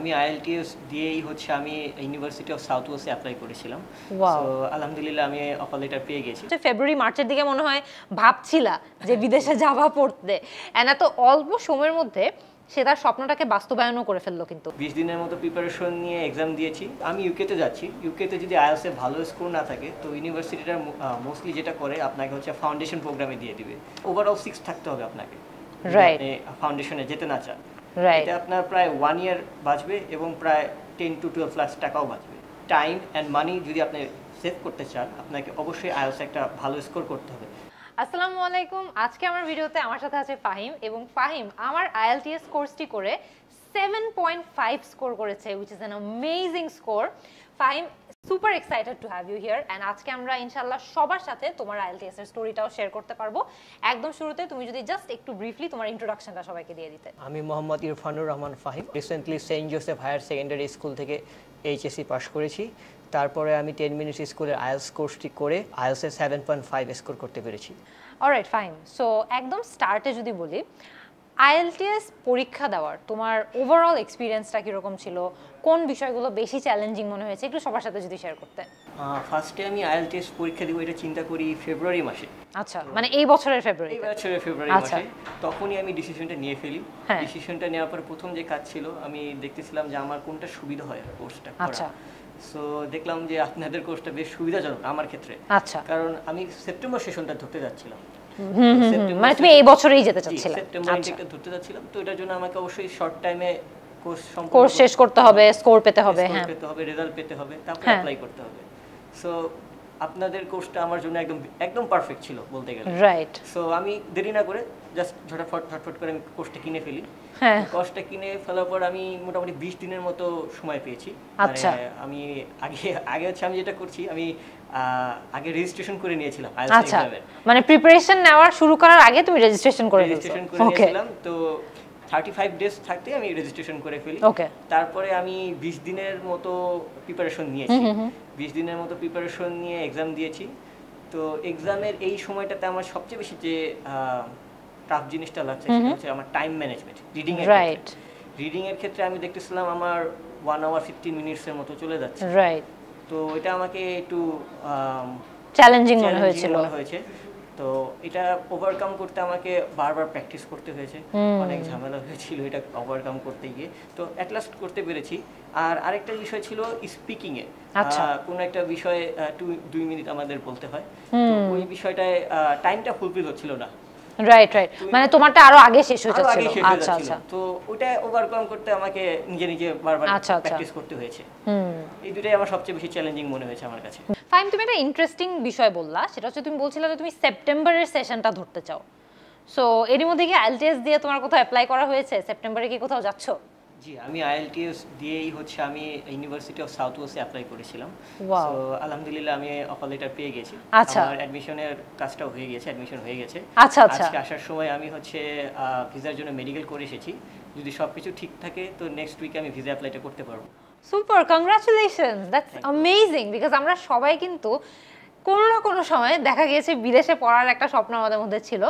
আমি আইএলটিএস দিয়েই হচ্ছে আমি ইউনিভার্সিটি অফ সাউথ ওয়েস্টে অ্যাপ্লাই করেছিলাম। ওয়াও, তো আলহামদুলিল্লাহ আমি অফার লেটার পেয়ে গেছি। ফেব্রুয়ারি মার্চের দিকে মনে হয় ভাবছিলা যে বিদেশে যাওয়া পড়তে, এন্ড এত অল্প সময়ের মধ্যে সে তার স্বপ্নটাকে বাস্তবায়নও করে ফেললো। কিন্তু 20 দিনের মতো প্রিপারেশন নিয়ে এক্সাম দিয়েছি। আমি ইউকেতে যাচ্ছি। ইউকেতে যদি আইএলটিএস এ ভালো স্কোর না থাকে তো ইউনিভার্সিটিটা মোস্টলি যেটা করে আপনাকে হচ্ছে ফাউন্ডেশন প্রোগ্রামে দিয়ে দিবে। ওভারঅল 6 থাকতে হবে আপনাকে, রাইট, ফাউন্ডেশনে যেতে না চান। রাইট। এটা আপনার প্রায় 1 ইয়ার বাঁচবে এবং প্রায় 10 to 12 লাখ টাকাও বাঁচবে। টাইম অ্যান্ড মানি যদি আপনি সেভ করতে চান আপনাকে অবশ্যই আইএলটিএস একটা ভালো স্কোর করতে হবে। আসসালামু আলাইকুম। আজকে আমার ভিডিওতে আমার সাথে আছে ফাহিম, এবং ফাহিম আমার আইএলটিএস কোর্সটি করে 7.5 স্কোর করেছে, which is an amazing score. Fahim, super excited to have you here, and আজকে আমরা ইনশাল্লাহ সবার সাথে তোমার আইএলটিএস এর স্টোরিটাও শেয়ার করতে পারবো। একদম শুরুতে তুমি যদি জাস্ট একটু ব্রিফলি তোমার ইন্ট্রোডাকশনটা সবাইকে দিয়ে দিতে। আমি Mohammad Irfanur Rahman Fahim. Recently Saint Joseph higher secondary school থেকে এইচএসসি পাস করেছি। তারপরে আমি 10 মিনিটস স্কুলের আইএলটিএস কোর্সটি করে আইএলটিএস 7.5 স্কোর করতে পেরেছি। অলরাইট ফাহিম, সো একদম স্টার্টে যদি বলি, আইএলটিএস পরীক্ষা দেওয়ার তোমার ওভারঅল এক্সপিরিয়েন্সটা কীরকম ছিল, কোন বিষয়গুলো বেশি চ্যালেঞ্জিং মনে হয়েছে, একটু সবার সাথে যদি শেয়ার করতে। ফার্স্টে আমি আইএলটিএস পরীক্ষা দিব এটা চিন্তা করি ফেব্রুয়ারি মাসে। আচ্ছা, মানে এই বছরের ফেব্রুয়ারি? এই বছরের ফেব্রুয়ারি মাসে। তখনই আমি ডিসিশনটা নিয়ে ফেলি। ডিসিশনটা নেওয়ার পর প্রথম যে কাজ ছিল আমি দেখতেছিলাম যে আমার কোনটা সুবিধা হয় কোর্সটা করা। আচ্ছা। সো দেখলাম যে আপনাদের কোর্সটা বেশ সুবিধাজনক আমার ক্ষেত্রে। আচ্ছা। কারণ আমি সেপ্টেম্বর সেশনটা ধরতে যাচ্ছিলাম। মানে তুমি এই বছরেই যেতে চাচ্ছিলে? সেপ্টেম্বর ইনটেকটা ধরতে যাচ্ছিলাম। তো এটার জন্য আমাকে অবশ্যই শর্ট টাইমে কোর্স শেষ করতে হবে, স্কোর পেতে হবে, হ্যাঁ পেতে হবে, রেজাল্ট পেতে হবে, তারপর অ্যাপ্লাই করতে হবে। সো আপনাদের কোর্সটা আমার জন্য একদম পারফেক্ট ছিল বলতে গেলে। রাইট। সো আমি দেরি না করে জাস্ট ঝটফট করে আমি কোর্সটা কিনে ফেলি। হ্যাঁ। কোর্সটা কিনে ফেলার পর আমি মোটামুটি 20 দিনের মতো সময় পেয়েছি। আচ্ছা। আমি আগে হচ্ছে আমি যেটা করছি, আমি আগে রেজিস্ট্রেশন করে নিয়েছিলাম আইএলটিএস এক্সামের। মানে প্রিপারেশন নেওয়া শুরু করার আগে তুমি রেজিস্ট্রেশন করে নিয়েছিলাম। তো 35 ডেজ থাকতে আমি রেজিস্ট্রেশন করে ফেলি। তারপরে আমি 20 দিনের মতো প্রিপারেশন নিয়েছি। 20 দিনের মতো প্রিপারেশন নিয়ে এক্সাম দিয়েছি। তো এক্সামের এই সময়টাতে আমার সবচেয়ে বেশি যে টাফ জিনিসটা লাগছে সেটা হচ্ছে আমার টাইম ম্যানেজমেন্ট। রিডিং এর ক্ষেত্রে আমি দেখতেছিলাম আমার 1 আওয়ার 15 মিনিটসের মতো চলে যাচ্ছে। রাইট। তো এটা আমাকে একটু চ্যালেঞ্জিং মনে হয়েছে। তো এটা ওভারকাম করতে আমাকে বারবার প্র্যাকটিস করতে হয়েছে। অনেক ঝামেলা হয়েছিল এটা ওভারকাম করতে গিয়ে। তো এট লাস্ট করতে পেরেছি। আর আরেকটা বিষয় ছিল স্পিকিং এ। কোন একটা বিষয়ে 2 মিনিট আমাদের বলতে হয়। তো ওই বিষয়টায় টাইমটা ফুলফিল হচ্ছিল না। রাইট। মানে তোমারটা আরো আগে শেষ হয়ে যাচ্ছিল। আচ্ছা। তো ওটা ওভারকাম করতে আমাকে নিজে বারবার প্র্যাকটিস করতে হয়েছে। এই দুটোই আমার সবচেয়ে বেশি চ্যালেঞ্জিং মনে হয়েছে আমার কাছে। ফাইম, তুমি একটা ইন্টারেস্টিং বিষয় বললা, সেটা হচ্ছে তুমি বলছিলে যে তুমি সেপ্টেম্বরের সেশনটা ধরতে চাও। সো এরই মধ্যে কি আইএলটিএস দিয়ে তোমার কোথাও অ্যাপ্লাই করা হয়েছে? সেপ্টেম্বরে কি কোথাও যাচ্ছ? জি, আমি আইএলটিএস দিয়েই হচ্ছে আমি ইউনিভার্সিটি অফ সাউথ ওয়েস্টে অ্যাপ্লাই করেছিলাম। সো আলহামদুলিল্লাহ আমি অফার লেটার পেয়ে গেছি। আমার অ্যাডমিশনের কাজটাও হয়ে গেছে, অ্যাডমিশন হয়ে গেছে। আজকে আসার সময় আমি হচ্ছে ভিসার জন্য মেডিকেল করে এসেছি। যদি সবকিছু ঠিক থাকে তো নেক্সট উইকে আমি ভিসা অ্যাপ্লাইটা করতে পারবো। Super, congratulations, that's amazing. Because আমরা সবাই কিন্তু কোনো না কোনো সময় দেখা গিয়েছে বিদেশে পড়ার একটা স্বপ্ন আমাদের মধ্যে ছিল।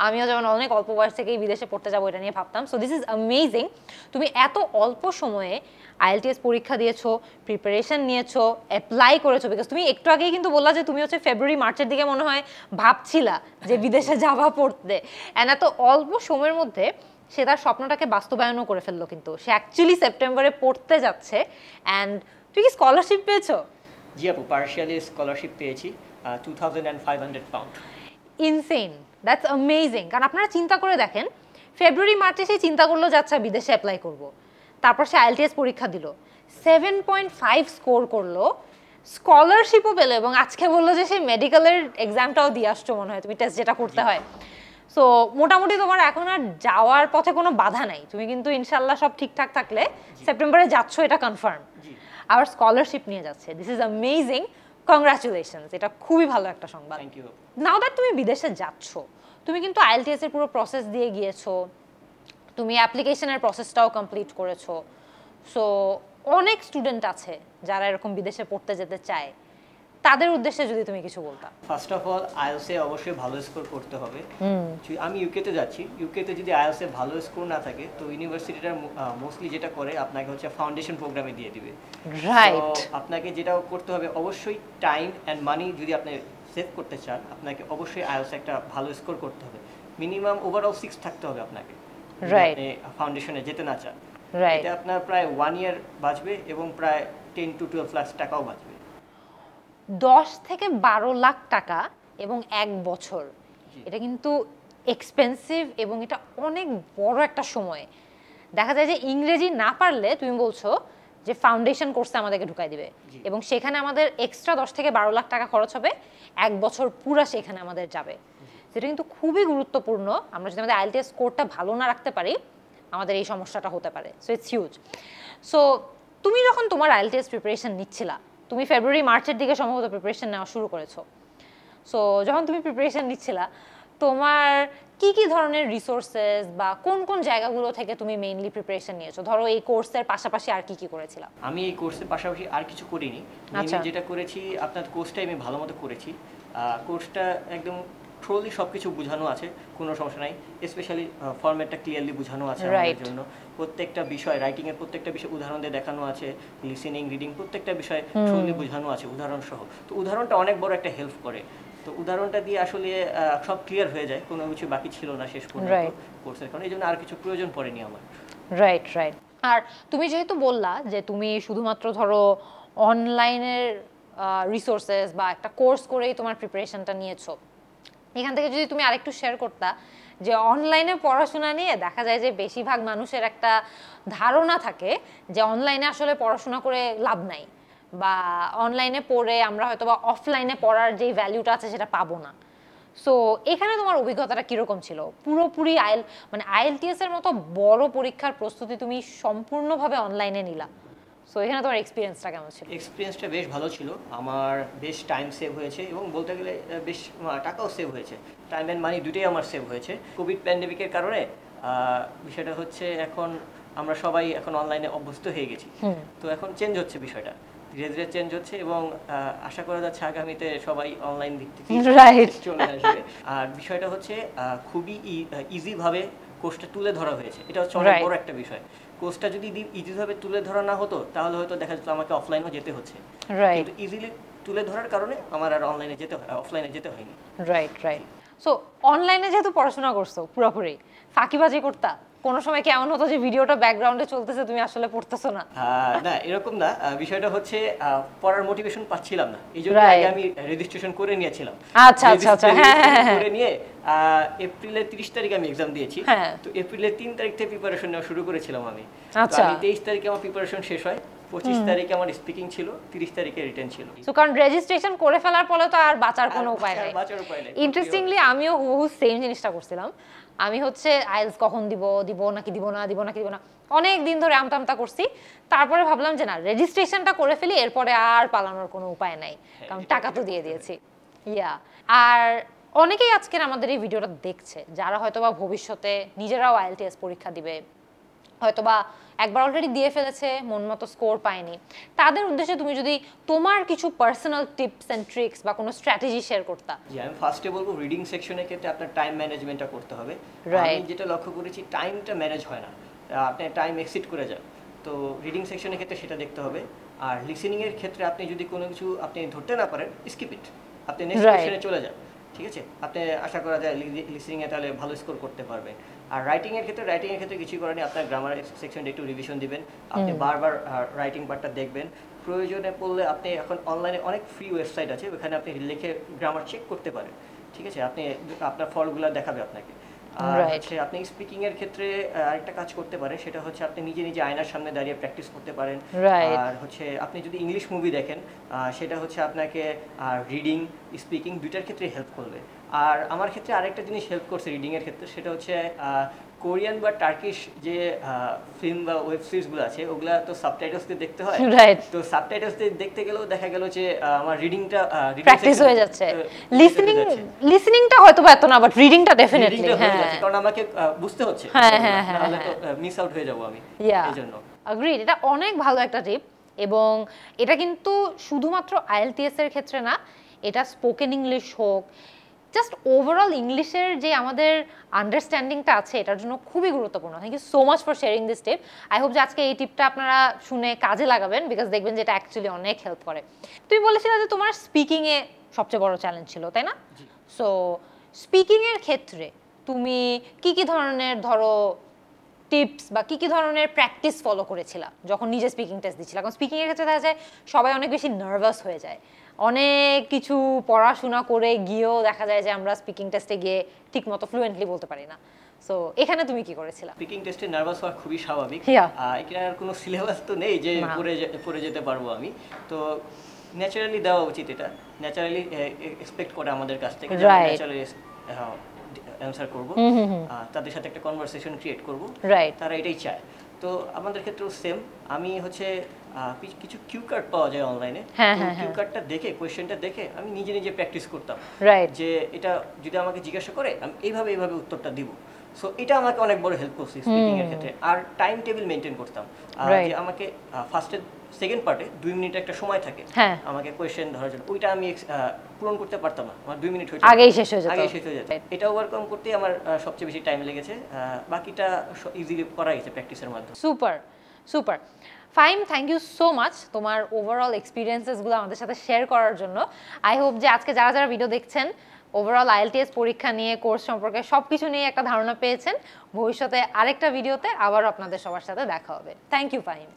আমিও যেমন অনেক অল্প বয়স থেকেই বিদেশে পড়তে যাবো এটা নিয়ে ভাবতাম। So this is amazing. তুমি এত অল্প সময়ে আইএলটিএস পরীক্ষা দিয়েছো, প্রিপারেশন নিয়েছো, অ্যাপ্লাই করেছো। বিকজ তুমি একটু আগেই কিন্তু বললা যে তুমি হচ্ছে ফেব্রুয়ারি মার্চের দিকে মনে হয় ভাবছিলা যে বিদেশে যাবা পড়তে, অ্যান্ড এত অল্প সময়ের মধ্যে সে তার স্বপ্নটাকে বাস্তবায়নও করে ফেললো। কিন্তু সে অ্যাকচুয়ালি সেপ্টেম্বরে পড়তে যাচ্ছে। অ্যান্ড তুই কি স্কলারশিপ পেয়েছো? জি আপু, পার্শিয়ালি স্কলারশিপ পেয়েছি, 2500 পাউন্ড। Insane, that's amazing. কারণ আপনারা চিন্তা করে দেখেন, ফেব্রুয়ারি মার্চে সে চিন্তা করলো যে আচ্ছা বিদেশে অ্যাপ্লাই করব। তারপর সে আইএলটিএস পরীক্ষা দিল, 7.5 স্কোর করলো, স্কলারশিপও পেলো, এবং আজকে বললো যে সে মেডিকেলের এক্সামটাও দিয়ে আসছো মনে হয়, তুমি টেস্ট যেটা করতে হয়। সো মোটামুটি তোমার এখন আর যাওয়ার পথে কোনো বাধা নাই। তুমি কিন্তু ইনশাল্লাহ সব ঠিকঠাক থাকলে সেপ্টেম্বরে যাচ্ছ, এটা কনফার্ম। আবার স্কলারশিপ নিয়ে যাচ্ছে। This is amazing, congratulations. এটা খুবই ভালো একটা সংবাদ। নাও দ্যাট তুমি বিদেশে যাচ্ছ, তুমি কিন্তু আইএলটিএস এর পুরো প্রসেস দিয়ে গিয়েছো, তুমি অ্যাপ্লিকেশনের প্রসেসটাও কমপ্লিট করেছো। সো অনেক স্টুডেন্ট আছে যারা এরকম বিদেশে পড়তে যেতে চায়, তাদের উদ্দেশ্যে যদি তুমি কিছু বলতা। ফার্স্ট অফ অল আইএলটিএস এ অবশ্যই ভালো স্কোর করতে হবে। আমি ইউকেতে যাচ্ছি, ইউকেতে যদি আইএলটিএস এ ভালো স্কোর না থাকে তো ইউনিভার্সিটিটা মোস্টলি যেটা করে আপনাকে হচ্ছে ফাউন্ডেশন প্রোগ্রামে দিয়ে দিবে। রাইট, আপনাকে যেটা করতে হবে অবশ্যই টাইম অ্যান্ড মানি যদি আপনি সেভ করতে চান আপনাকে অবশ্যই আইএলটিএস একটা ভালো স্কোর করতে হবে। মিনিমাম ওভারঅল 6 থাকতে হবে আপনাকে, রাইট, আপনি ফাউন্ডেশনে যেতে না চান। রাইট, এটা আপনার প্রায় 1 ইয়ার বাঁচবে এবং প্রায় 10 to 12 লাখ টাকাও বাঁচবে। 10 থেকে 12 লাখ টাকা এবং 1 বছর, এটা কিন্তু এক্সপেন্সিভ এবং এটা অনেক বড় একটা সময়। দেখা যায় যে ইংরেজি না পারলে তুমি বলছো যে ফাউন্ডেশন কোর্সে আমাদেরকে ঢুকাই দিবে এবং সেখানে আমাদের এক্সট্রা 10 থেকে 12 লাখ টাকা খরচ হবে, 1 বছর পুরো সেখানে আমাদের যাবে। যেটা কিন্তু খুবই গুরুত্বপূর্ণ। আমরা যদি আমাদের আইএলটিএস স্কোরটা ভালো না রাখতে পারি আমাদের এই সমস্যাটা হতে পারে। So it's huge. সো তুমি যখন তোমার আইএলটিএস প্রিপারেশন নিচ্ছিলা, তুমি ফেব্রুয়ারি মার্চের দিকে সম্ভবত প্রিপারেশন নেওয়া শুরু করেছো। সো যখন তুমি প্রিপারেশন নিচ্ছিলা তোমার কি কি ধরনের রিসোর্সেস বা কোন কোন জায়গাগুলো থেকে তুমি মেইনলি প্রিপারেশন নিয়েছো? ধরো এই কোর্সের পাশাপাশি আর কি কি করেছিলা? আমি এই কোর্সের পাশাপাশি আর কিছু করিনি। আমি যেটা করেছি আপনার কোর্সটাই আমি ভালো মতো করেছি। কোর্সটা একদম থ্রোলি সব কিছু বোঝানো আছে, কোনো সমস্যা নাই। স্পেশালি ফরম্যাটটা ক্লিয়ারলি বোঝানো আছে আমাদের জন্য। প্রত্যেকটা বিষয়, রাইটিংয়ের প্রত্যেকটা বিষয় উদাহরণ দিয়ে দেখানো আছে, লিসেনিং, রিডিং প্রত্যেকটা বিষয় থ্রোলি বোঝানো আছে উদাহরণ সহ। তো উদাহরণটা অনেক বড় একটা হেল্প করে। তো উদাহরণটা দিয়ে আসলে সব ক্লিয়ার হয়ে যায়, কোনো কিছু বাকি ছিল না শেষ পর্যন্ত কোর্সের কারণে। এই জন্য আর কিছু প্রয়োজন পড়েনি আমার। Right, right. আর তুমি যেহেতু বললা যে তুমি শুধুমাত্র ধরো অনলাইনের রিসোর্সেস বা একটা কোর্স করেই তোমার প্রিপারেশনটা নিয়েছো, এখান থেকে যদি তুমি আরেকটু শেয়ার করতা যে অনলাইনে পড়াশোনা নিয়ে দেখা যায় যে বেশিরভাগ মানুষের একটা ধারণা থাকে যে অনলাইনে আসলে পড়াশোনা করে লাভ নাই, বা অনলাইনে পড়ে আমরা হয়তো বা অফলাইনে পড়ার যে ভ্যালুটা আছে সেটা পাবো না। সো এখানে তোমার অভিজ্ঞতাটা কিরকম ছিল? পুরোপুরি আইএলটিএস এর মতো বড় পরীক্ষার প্রস্তুতি তুমি সম্পূর্ণভাবে অনলাইনে নিলা, সো এখানে তোমার এক্সপিরিয়েন্সটা কেমন ছিল? এক্সপিরিয়েন্সটা বেশ ভালো ছিল। আমার বেশ টাইম সেভ হয়েছে এবং বলতে গেলে বেশ টাকাও সেভ হয়েছে। টাইম অ্যান্ড মানি দুটোই আমার সেভ হয়েছে। কোভিড প্যান্ডেমিকের কারণে বিষয়টা হচ্ছে এখন আমরা সবাই এখন অনলাইনে অভ্যস্ত হয়ে গেছি। তো এখন চেঞ্জ হচ্ছে বিষয়টা, ধীরে ধীরে চেঞ্জ হচ্ছে এবং আশা করা যাচ্ছে আগামীতে সবাই অনলাইন দিক থেকে চলে আসবে। আর বিষয়টা হচ্ছে খুবই ইজিভাবে কোর্সটা তুলে ধরা হয়েছে, এটা হচ্ছে অনেক বড় একটা বিষয়। কোর্সটা যদি ইজিভাবে তুলে ধরা না হতো তাহলে হয়তো দেখা যেত আমাকে অফলাইনেও যেতে হচ্ছে, কিন্তু ইজিলি তুলে ধরার কারণে আমার আর অফলাইনে যেতে হয়নি। Right, right. সো অনলাইনে যেহেতু পড়াশোনা করছো পুরোপুরি, ফাঁকিবাজি করতা? কোনো সময় কেমন হতো যে ভিডিওটা ব্যাকগ্রাউন্ডে চলতেছে তুমি আসলে পড়তেছো না? না, এরকম না। বিষয়টা হচ্ছে পড়ার মোটিভেশন পাচ্ছিলাম না, এই জন্য আগে আমি রেজিস্ট্রেশন করে নিয়েছিলাম। আচ্ছা আচ্ছা আচ্ছা, হ্যাঁ, করে নিয়ে এপ্রিলের 30 তারিখে আমি এক্সাম দিয়েছি। তো এপ্রিলের 3 তারিখ থেকে প্রিপারেশন নেওয়া শুরু করেছিলাম আমি। আচ্ছা, 23 তারিখে আমার প্রিপারেশন শেষ হয়, 25 তারিখে আমার স্পিকিং ছিল, 30 তারিখে রিটেন ছিল। সো কারণ রেজিস্ট্রেশন করে ফেলার পরে তো আর বাঁচার কোনো উপায় নাই। ইন্টারেস্টিংলি আমিও সেম জিনিসটা করছিলাম। আমি হচ্ছে আইএলটিএস কখন দিব না অনেক দিন ধরে আমতা করছি। তারপরে ভাবলাম যে না, রেজিস্ট্রেশনটা করে ফেলি, এরপরে আর পালানোর কোনো উপায় নাই, কারণ টাকা তো দিয়ে দিয়েছি। আর অনেকেই আজকের আমাদের এই ভিডিওটা দেখছে যারা হয়তোবা ভবিষ্যতে নিজেরাও আইএলটিএস পরীক্ষা দিবে, হয়তোবা একবার অলরেডি দিয়ে ফেলেছে, মন মতো স্কোর পায়নি। তাদের উদ্দেশ্যে তুমি যদি তোমার কিছু পার্সোনাল টিপস এন্ড ট্রিক্স বা কোনো স্ট্র্যাটেজি শেয়ার করতা? আমি ফার্স্টে বলবো রিডিং সেকশনের ক্ষেত্রে আপনার টাইম ম্যানেজমেন্টটা করতে হবে। আমি যেটা লক্ষ্য করেছি টাইমটা ম্যানেজ হয় না, আপনি টাইম এক্সিড করে যান। তো রিডিং সেকশনের ক্ষেত্রে সেটা দেখতে হবে। আর লিসেনিং এর ক্ষেত্রে আপনি যদি কোনো কিছু আপনি ধরতে না পারেন, স্কিপ ইট, আপনি নেক্সট সেকশনে চলে যান। ঠিক আছে, আপনি আশা করা যায় লিসেনিং এ তাহলে ভালো স্কোর করতে পারবেন। আর রাইটিং এর ক্ষেত্রে কিছু করেনি, আপনার গ্রামার সেকশনটা একটু রিভিশন দিবেন, আপনি বারবার রাইটিং পার্টটা দেখবেন। প্রয়োজনে পড়লে আপনি এখন অনলাইনে অনেক ফ্রি ওয়েবসাইট আছে, ওখানে আপনি লিখে গ্রামার চেক করতে পারেন। ঠিক আছে, আপনি আপনার ফলগুলো দেখাবে আপনাকে। আর হচ্ছে আপনি স্পিকিং এর ক্ষেত্রে আরেকটা কাজ করতে পারেন, সেটা হচ্ছে আপনি নিজে আয়নার সামনে দাঁড়িয়ে প্র্যাকটিস করতে পারেন। আর হচ্ছে আপনি যদি ইংলিশ মুভি দেখেন সেটা হচ্ছে আপনাকে রিডিং স্পিকিং দুইটার ক্ষেত্রে হেল্প করবে। আর আমার ক্ষেত্রে আরেকটা জিনিস হেল্প করছে রিডিং এর ক্ষেত্রে, সেটা হচ্ছে কোরিয়ান বা টার্কিশ যে ফিল্ম বা ওয়েব সিরিজগুলো আছে ওগুলা তো সাবটাইটেলস দিয়ে দেখতে হয়। তো সাবটাইটেলস দিয়ে দেখতে গেলেও দেখা গেল যে আমার রিডিংটা প্র্যাকটিস হয়ে যাচ্ছে। লিসেনিংটা হয়তো এত না, বাট রিডিংটা ডেফিনেটলি, হ্যাঁ, কারণ আমাকে বুঝতে হচ্ছে, নাহলে তো মিস আউট হয়ে যাব আমি, এইজন্য। এগ্রিড, এটা অনেক ভালো একটা টিপ। এবং এটা কিন্তু শুধুমাত্র IELTS এর ক্ষেত্রে না, এটা স্পোকেন ইংলিশ হোক, জাস্ট ওভারঅল ইংলিশের যে আমাদের আন্ডারস্ট্যান্ডিংটা আছে এটার জন্য খুবই গুরুত্বপূর্ণ। Thank you so much for sharing this tip. I hope যে আজকে এই টিপটা আপনারা শুনে কাজে লাগাবেন, বিকজ দেখবেন যে এটা অ্যাকচুয়ালি অনেক হেল্প করে। তুমি বলেছিলে যে তোমার স্পিকিংয়ে সবচেয়ে বড় চ্যালেঞ্জ ছিল, তাই না? সো স্পিকিংয়ের ক্ষেত্রে তুমি কি কি ধরনের ধরো টিপস বা কি কি ধরনের প্র্যাকটিস ফলো করেছিলা যখন নিজে স্পিকিং টেস্ট দিচ্ছিলা? কারণ স্পিকিংয়ের ক্ষেত্রে দেখা যায় সবাই অনেক বেশি নার্ভাস হয়ে যায়, অনেক কিছু পড়াশোনা করে গিয়েও দেখা যায় যে আমরা স্পিকিং টেস্টে গিয়ে ঠিকমতো ফ্লুয়েন্টলি বলতে পারি না। সো এখানে তুমি কি করেছিলা? স্পিকিং টেস্টে নার্ভাস হওয়া খুবই স্বাভাবিক। এখানে কোনো সিলেবাস তো নেই যে পড়ে যেতে পারবো আমি, তো ন্যাচারালি দেওয়া উচিত। এটা ন্যাচারালি এক্সপেক্ট করে আমাদের কাছ থেকে, ন্যাচারালি অ্যানসার করব, তাদের সাথে একটা কনভারসেশন ক্রিয়েট করব, তারা এটাই চায়। তো আমাদের ক্ষেত্রেও সেম। আমি হচ্ছে কিছু কিউ কার্ড পাওয়া যায় অনলাইনে, কিউ কার্ডটা দেখে কোয়েশ্চেনটা দেখে আমি নিজে নিজে প্র্যাকটিস করতাম যে এটা যদি আমাকে জিজ্ঞাসা করে আমি এইভাবে উত্তরটা দিব। সো এটা আমাকে অনেক বড় হেল্প করছে স্পিকিং এর ক্ষেত্রে। আর টাইম টেবিল মেনটেন করতাম, যে আমাকে ফার্স্টে সেকেন্ড পার্টে 2 মিনিট একটা সময় থাকে আমাকে কোয়েশ্চেন ধরার জন্য, ওইটা আমি পূরণ করতে পারতাম না, আমার 2 মিনিট আগেই শেষ হয়ে যেত। এটা ওভারকাম করতে আমার সবচেয়ে বেশি টাইম লেগেছে, বাকিটা ইজিলি করা গেছে প্র্যাকটিসের মাধ্যমে। Super Fahim, thank you so much তোমার ওভারঅল এক্সপিরিয়েন্সেসগুলো আমাদের সাথে শেয়ার করার জন্য। আই হোপ যে আজকে যারা যারা ভিডিও দেখছেন ওভারঅল IELTS পরীক্ষা নিয়ে, কোর্স সম্পর্কে সবকিছু নিয়ে একটা ধারণা পেয়েছেন। ভবিষ্যতে আরেকটা ভিডিওতে আবারও আপনাদের সবার সাথে দেখা হবে। Thank you Fahim.